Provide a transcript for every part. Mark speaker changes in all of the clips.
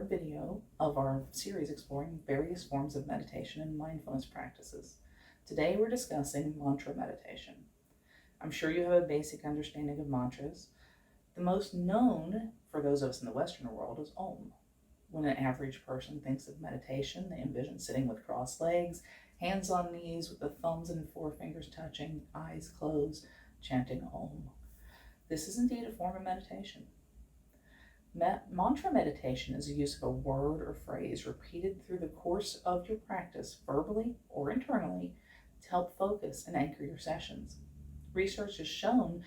Speaker 1: third video of our series exploring various forms of meditation and mindfulness practices. Today we're discussing mantra meditation. I'm sure you have a basic understanding of mantras. The most known for those of us in the Western world is Om. When an average person thinks of meditation, they envision sitting with crossed legs, hands on knees with the thumbs and forefingers touching, eyes closed, chanting Om. This is indeed a form of meditation. Mantra meditation is the use of a word or phrase repeated through the course of your practice, verbally or internally, to help focus and anchor your sessions. Research has shown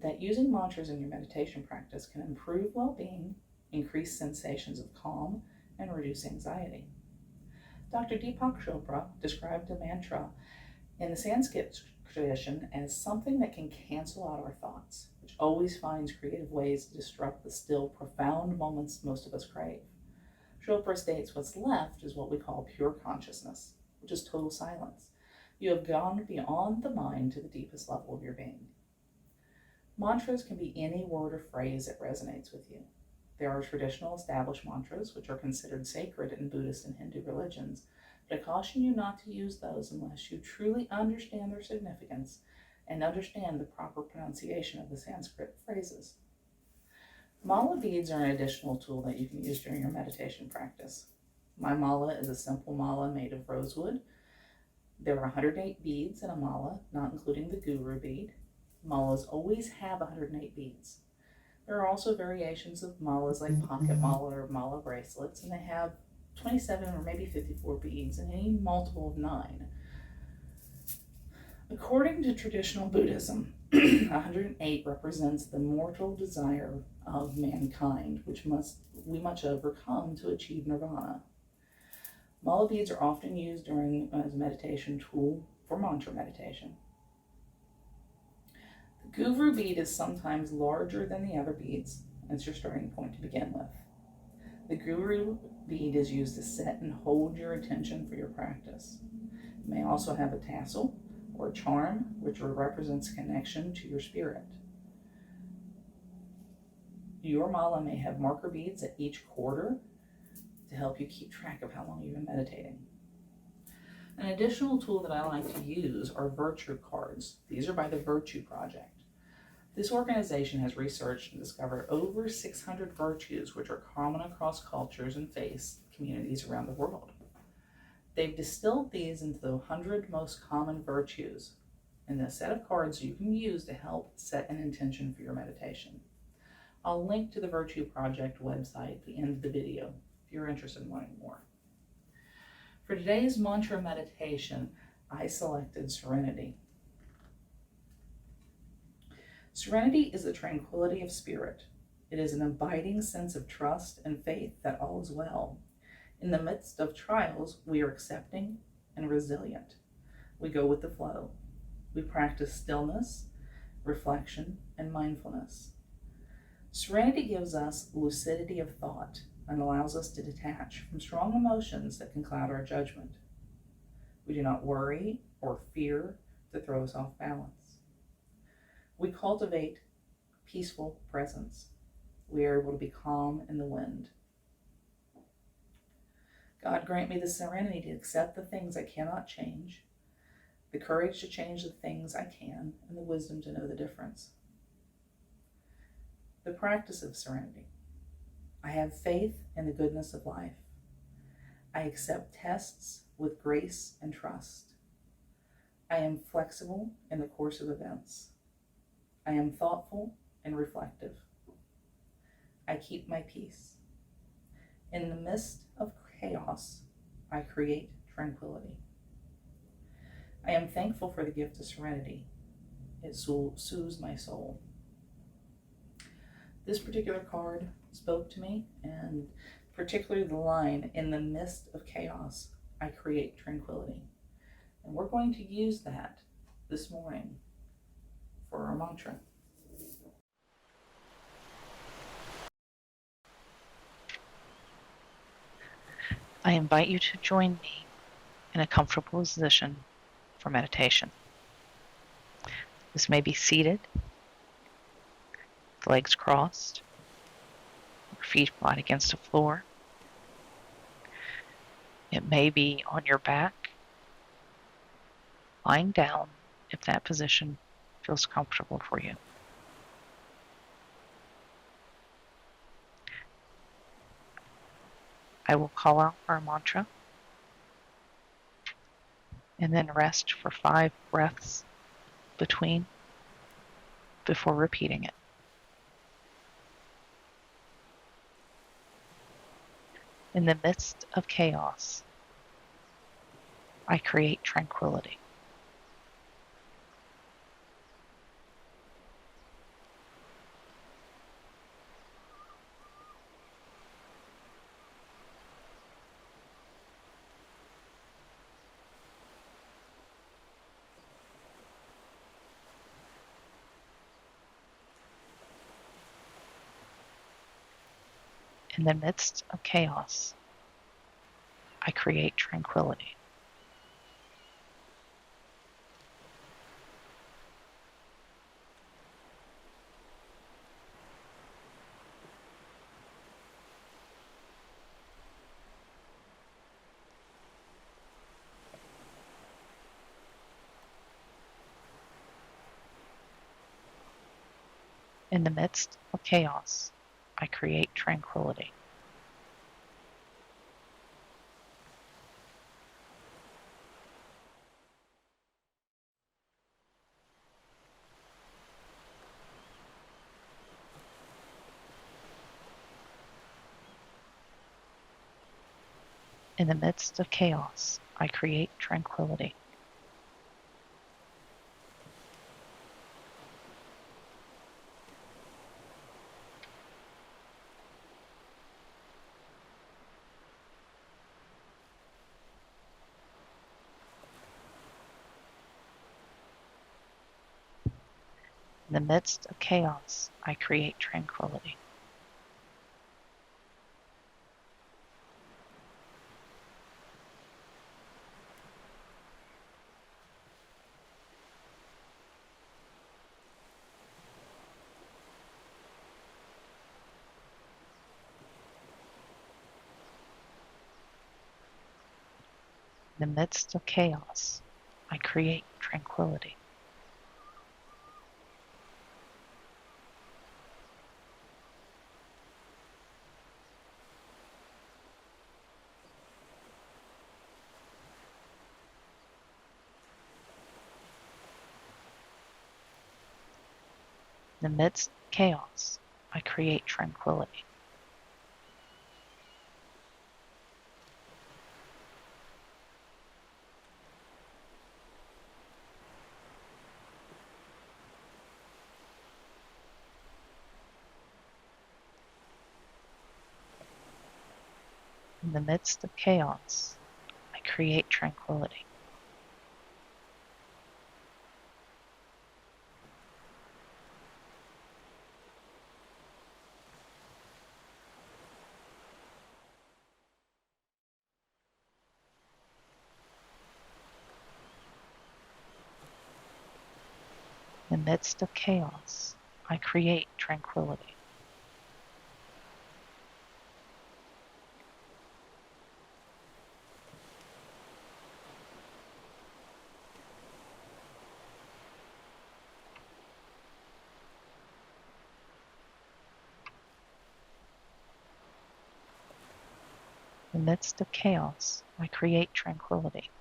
Speaker 1: that using mantras in your meditation practice can improve well-being, increase sensations of calm, and reduce anxiety. Dr. Deepak Chopra described a mantra in the Sanskrit tradition as something that can cancel out our thoughts, which always finds creative ways to disrupt the still, profound moments most of us crave. Chopra states what's left is what we call pure consciousness, which is total silence. You have gone beyond the mind to the deepest level of your being. Mantras can be any word or phrase that resonates with you. There are traditional established mantras, which are considered sacred in Buddhist and Hindu religions, but I caution you not to use those unless you truly understand their significance and understand the proper pronunciation of the Sanskrit phrases. Mala beads are an additional tool that you can use during your meditation practice. My mala is a simple mala made of rosewood. There are 108 beads in a mala, not including the guru bead. Malas always have 108 beads. There are also variations of malas like pocket mala or mala bracelets, and they have 27 or maybe 54 beads and any multiple of 9. According to traditional Buddhism, 108 represents the mortal desire of mankind, which we must overcome to achieve nirvana. Mala beads are often used as a meditation tool for mantra meditation. The guru bead is sometimes larger than the other beads, and it's your starting point to begin with. The guru bead is used to set and hold your attention for your practice. It may also have a tassel or a charm, which represents connection to your spirit. Your mala may have marker beads at each quarter to help you keep track of how long you've been meditating. An additional tool that I like to use are virtue cards. These are by the Virtue Project. This organization has researched and discovered over 600 virtues which are common across cultures and faith communities around the world. They've distilled these into the 100 most common virtues in a set of cards you can use to help set an intention for your meditation. I'll link to the Virtue Project website at the end of the video if you're interested in learning more. For today's mantra meditation, I selected Serenity. Serenity is the tranquility of spirit. It is an abiding sense of trust and faith that all is well. In the midst of trials, we are accepting and resilient. We go with the flow. We practice stillness, reflection, and mindfulness. Serenity gives us lucidity of thought and allows us to detach from strong emotions that can cloud our judgment. We do not worry or fear to throw us off balance. We cultivate peaceful presence. We are able to be calm in the wind. God grant me the serenity to accept the things I cannot change, the courage to change the things I can, and the wisdom to know the difference. The practice of serenity. I have faith in the goodness of life. I accept tests with grace and trust. I am flexible in the course of events. I am thoughtful and reflective. I keep my peace. In the midst of chaos, I create tranquility. I am thankful for the gift of serenity. It soothes my soul. This particular card spoke to me, and particularly the line, in the midst of chaos, I create tranquility. And we're going to use that this morning for our mantra.
Speaker 2: I invite you to join me in a comfortable position for meditation. This may be seated, legs crossed, or feet flat against the floor, It may be on your back, lying down if that position feels comfortable for you. I will call out our mantra and then rest for 5 breaths before repeating it. In the midst of chaos, I create tranquility. In the midst of chaos, I create tranquility. In the midst of chaos, I create tranquility. In the midst of chaos, I create tranquility. In the midst of chaos, I create tranquility. In the midst of chaos, I create tranquility. In the midst of chaos, I create tranquility. In the midst of chaos, I create tranquility. In the midst of chaos, I create tranquility. In the midst of chaos, I create tranquility.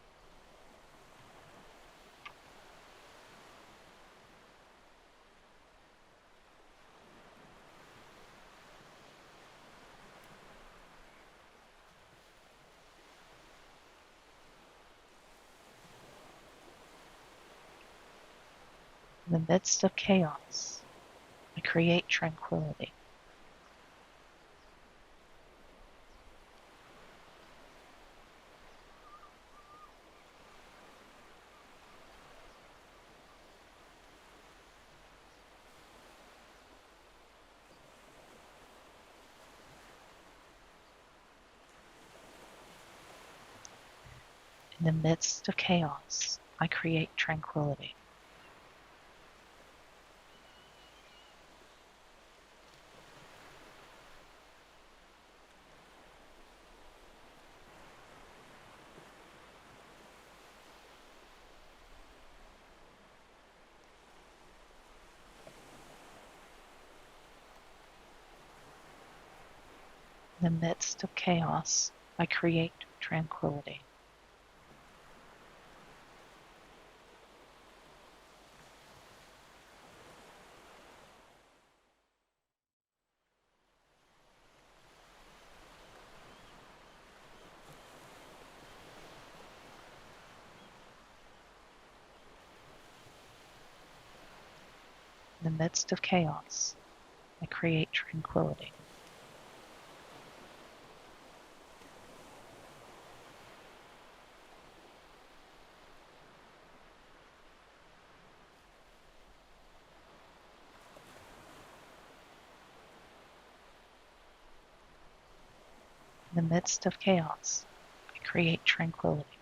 Speaker 2: In the midst of chaos, I create tranquility. In the midst of chaos, I create tranquility. In the midst of chaos, I create tranquility. In the midst of chaos, I create tranquility. In the midst of chaos, I create tranquility.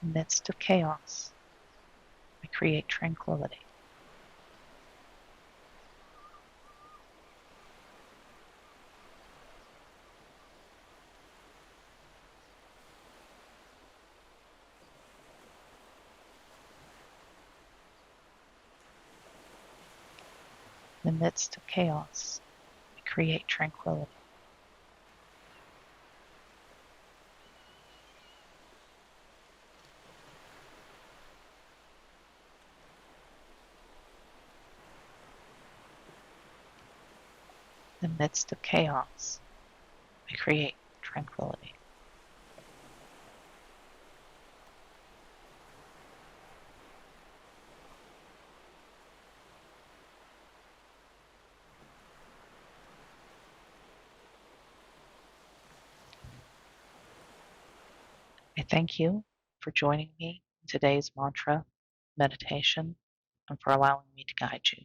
Speaker 2: In the midst of chaos, I create tranquility. In the midst of chaos, I create tranquility. In the midst of chaos, I create tranquility. I thank you for joining me in today's mantra meditation and for allowing me to guide you.